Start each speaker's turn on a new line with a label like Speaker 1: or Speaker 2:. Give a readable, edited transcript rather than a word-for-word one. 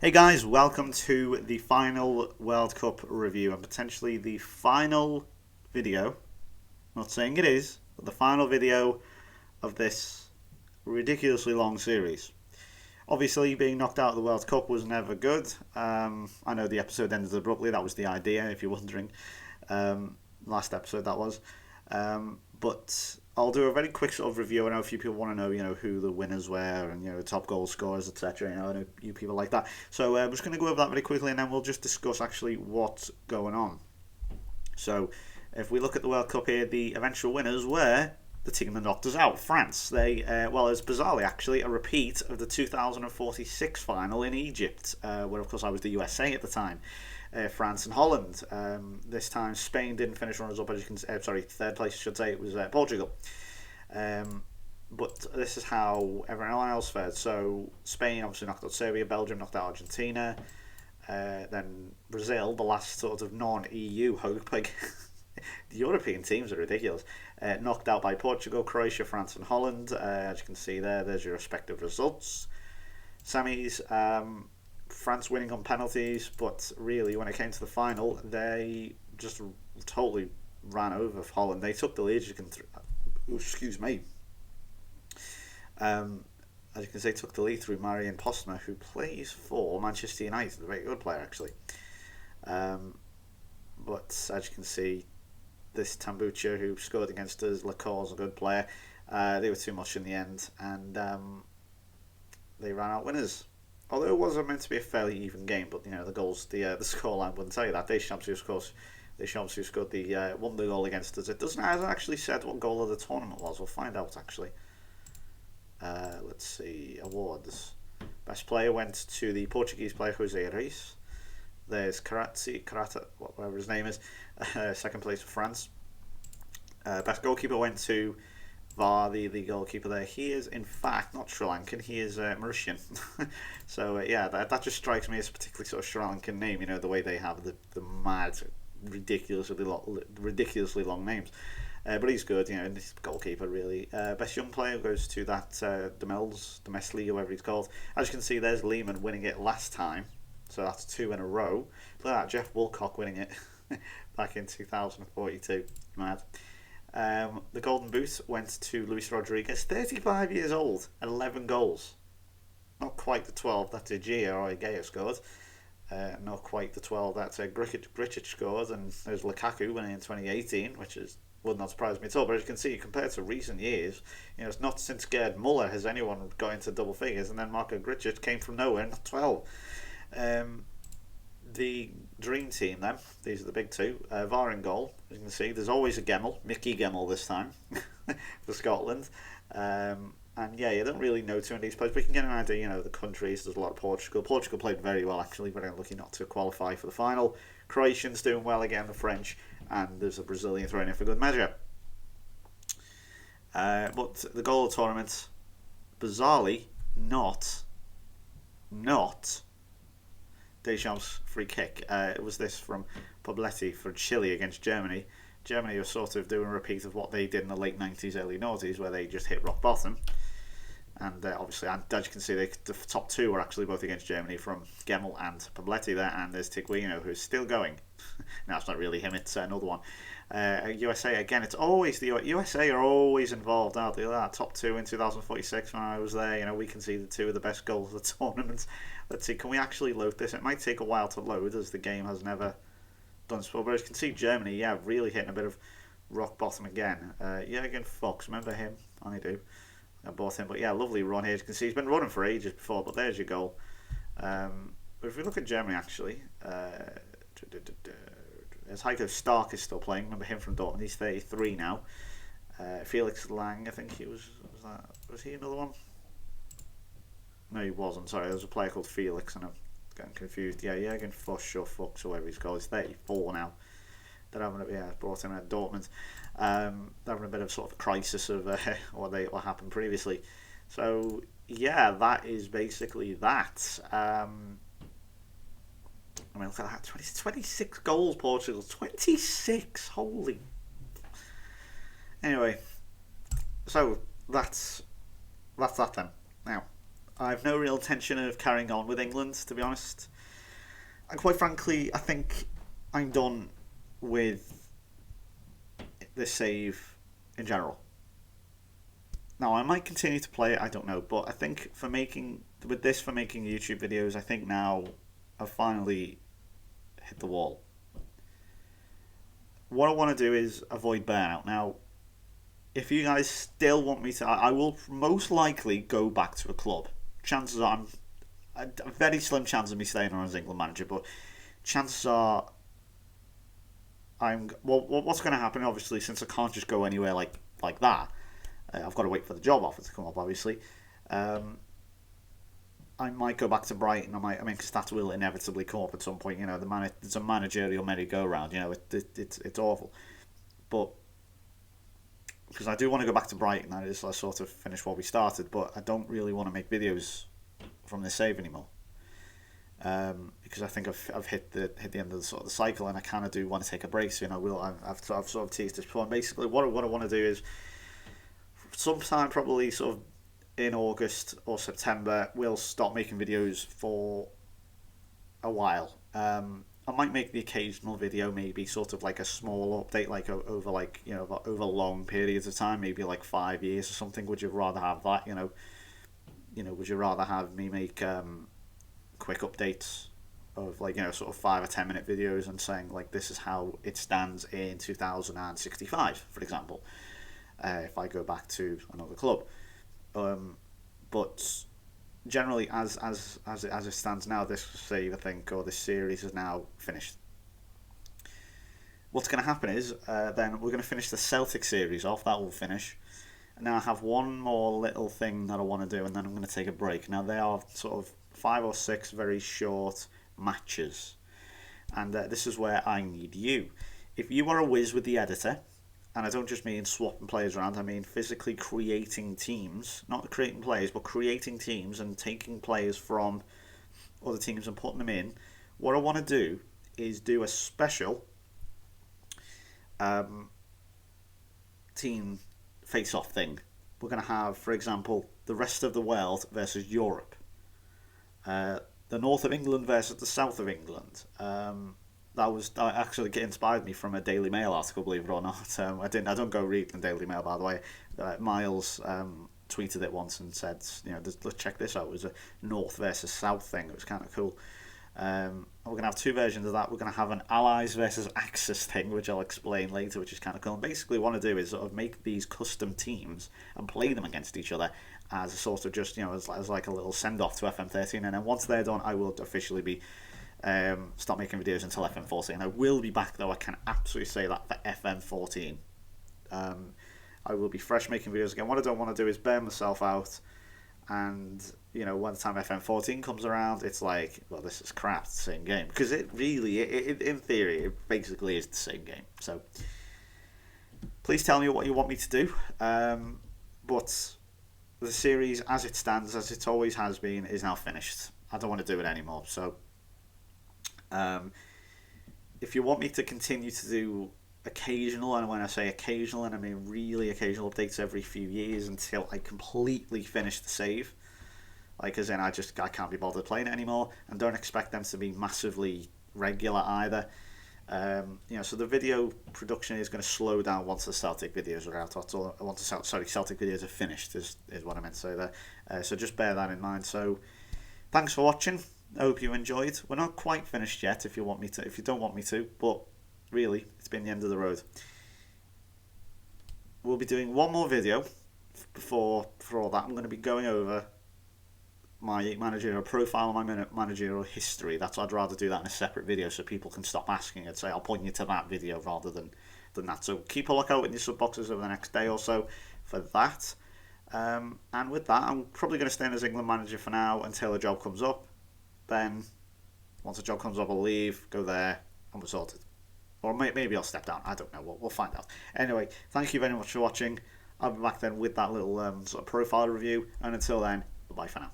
Speaker 1: Hey guys, welcome to the final World Cup review and potentially the final video. Not saying it is, but the final video of this ridiculously long series. Obviously, being knocked out of the World Cup was never good. I know the episode ended abruptly, that was the idea, if you're wondering. Last episode that was. But I'll do a very quick sort of review. I know a few people want to know, who the winners were and the top goal scorers, etc. I know you people like that. So I'm just going to go over that very quickly, and then we'll just discuss actually what's going on. So if we look at the World Cup here, the eventual winners were the team that knocked us out, France. They it's bizarrely actually a repeat of the 2046 final in Egypt, where of course I was the USA at the time. France and Holland. This time Spain didn't finish runners up, as you can third place I should say. It was Portugal. But this is how everyone else fared. So Spain obviously knocked out Serbia, Belgium knocked out Argentina, then Brazil, the last sort of non-EU hope. Like the European teams are ridiculous. Knocked out by Portugal, Croatia, France, and Holland. As you can see there's your respective results. Semis. France winning on penalties, but really when it came to the final, they just totally ran over Holland. They took the lead. Excuse me. As you can see, took the lead through Marian Postma, who plays for Manchester United. A very good player, actually. But as you can see, this Tambucha, who scored against us, Lacor's a good player. They were too much in the end, and they ran out winners. Although it was meant to be a fairly even game, but the goals, the scoreline wouldn't tell you that. Deschamps, who scored won the goal against us. It hasn't actually said what goal of the tournament was. We'll find out actually. Let's see, awards. Best player went to the Portuguese player Jose Reis. There's Karata, whatever his name is. Second place for France. Best goalkeeper went to Var, the goalkeeper there. He is in fact not Sri Lankan, he is Mauritian. So that just strikes me as a particularly sort of Sri Lankan name, the way they have the mad, ridiculously long names. But he's good, and he's goalkeeper really. Best young player goes to that Demesli, whoever he's called. As you can see, there's Lehman winning it last time, so that's 2 in a row. Look at that, Jeff Woolcock winning it back in 2042. Mad. The Golden Boot went to Luis Rodriguez, 35 years old, and 11 goals. Not quite the 12 that Gia or Igea scored. Not quite the 12 that Gricic scored, and there's Lukaku winning in 2018, which would not surprise me at all. But as you can see, compared to recent years, it's not since Gerd Muller has anyone got into double figures, and then Marko Gricic came from nowhere, not 12. The dream team then, these are the big two. VAR in goal, as you can see, there's always a Gemmell, Mickey Gemmell this time, for Scotland. You don't really know too many of these players, but you can get an idea, the countries. There's a lot of Portugal. Portugal played very well, actually, very unlucky not to qualify for the final. Croatians doing well again, the French, and there's a Brazilian thrown in for good measure. But the goal of the tournament, bizarrely, not Deschamps' free kick. It was this from Pobletti for Chile against Germany. Germany was sort of doing a repeat of what they did in the late 90s, early 90s, where they just hit rock bottom. And obviously, as you can see, the top two were actually both against Germany, from Gemmell and Pobletti there. And there's Tiguino, who's still going. Now, it's not really him, it's another one. USA, again, it's always the USA are always involved, aren't they? That top two in 2046 when I was there, we conceded 2 of the best goals of the tournament. Let's see, can we actually load this? It might take a while to load, as the game has never done so. But as you can see, Germany, really hitting a bit of rock bottom again. Jürgen Fox, remember him? I do. I bought him, but lovely run here. As you can see, he's been running for ages before, but there's your goal. But if we look at Germany, actually, as Heiko Stark is still playing. Remember him from Dortmund? He's 33 now. Felix Lang, I think he was he another one? No, he wasn't. Sorry, there was a player called Felix, and I'm getting confused. Jürgen Fuchs or Fuchs or whatever he's called. He's 34 now. They're having brought him at Dortmund. They're having a bit of sort of a crisis of what happened previously. So that is basically that. Look at that, 26 goals, Portugal. 26, holy. Anyway, so that's that then. Now, I've no real intention of carrying on with England, to be honest. And quite frankly, I think I'm done with this save in general. Now, I might continue to play it, I don't know, but I think for making YouTube videos, I think now I've finally hit the wall. What I want to do is avoid burnout. Now, if you guys still want me to, I will most likely go back to a club. Chances are, a very slim chance of me staying on as England manager, but chances are what's going to happen, obviously, since I can't just go anywhere like that, I've got to wait for the job offer to come up, obviously. I might go back to Brighton. Because that will inevitably come up at some point. You know, it's a managerial merry-go-round. You know, it's awful. But because I do want to go back to Brighton, that is, I sort of finish what we started. But I don't really want to make videos from this save anymore. Because I think I've hit the end of the cycle, and I kind of do want to take a break. So, you know, I've sort of teased this before. And basically, what I want to do is, sometime probably sort of in August or September, we'll stop making videos for a while. I might make the occasional video, maybe sort of like a small update, like over long periods of time, maybe like 5 years or something. Would you rather have that? You know, would you rather have me make quick updates of, like, you know, sort of 5 or 10 minute videos and saying, like, this is how it stands in 2065, for example, if I go back to another club. But generally, as it stands now, this save, I think, or this series is now finished. What's going to happen is then we're going to finish the Celtic series off. That will finish. And now I have one more little thing that I want to do, and then I'm going to take a break. Now, they are sort of 5 or 6 very short matches, and this is where I need you. If you are a whiz with the editor, and I don't just mean swapping players around, I mean physically creating teams, not creating players, but creating teams and taking players from other teams and putting them in. What I want to do is do a special team face-off thing. We're going to have, for example, the rest of the world versus Europe. The north of England versus the south of England. That actually inspired me from a Daily Mail article, believe it or not. I don't go read the Daily Mail, by the way. Miles tweeted it once and said, you know, let's check this out. It was a north versus south thing. It was kind of cool. We're going to have 2 versions of that. We're going to have an Allies versus Axis thing, which I'll explain later, which is kind of cool. And basically what I do is sort of make these custom teams and play them against each other as a sort of just, you know, as like a little send-off to FM13. And then once they're done, I will officially be stop making videos until FM14. I will be back, though, I can absolutely say that, for FM14. I will be fresh making videos again. What I don't want to do is burn myself out, and, you know, by the time FM14 comes around, it's like, well, this is crap, it's the same game. Because it really, in theory, it basically is the same game. So please tell me what you want me to do. But the series, as it stands, as it always has been, is now finished. I don't want to do it anymore. So if you want me to continue to do occasional, and when I say occasional, and I mean really occasional updates every few years until I completely finish the save, like, as in I can't be bothered playing it anymore, and don't expect them to be massively regular either. You know, so the video production is going to slow down once the Celtic videos are out. Celtic videos are finished is what I meant to say there. So just bear that in mind. So thanks for watching. I hope you enjoyed. We're not quite finished yet, if you don't want me to, but really, it's been the end of the road. We'll be doing one more video for all that. I'm going to be going over my managerial profile and my managerial history. I'd rather do that in a separate video so people can stop asking and say, I'll point you to that video rather than that. So keep a lookout in your sub boxes over the next day or so for that. And with that, I'm probably going to stay in as England manager for now until a job comes up. Then, once a job comes up, I'll leave, go there, and we're sorted. Or maybe I'll step down. I don't know. We'll find out. Anyway, thank you very much for watching. I'll be back then with that little sort of profile review. And until then, bye for now.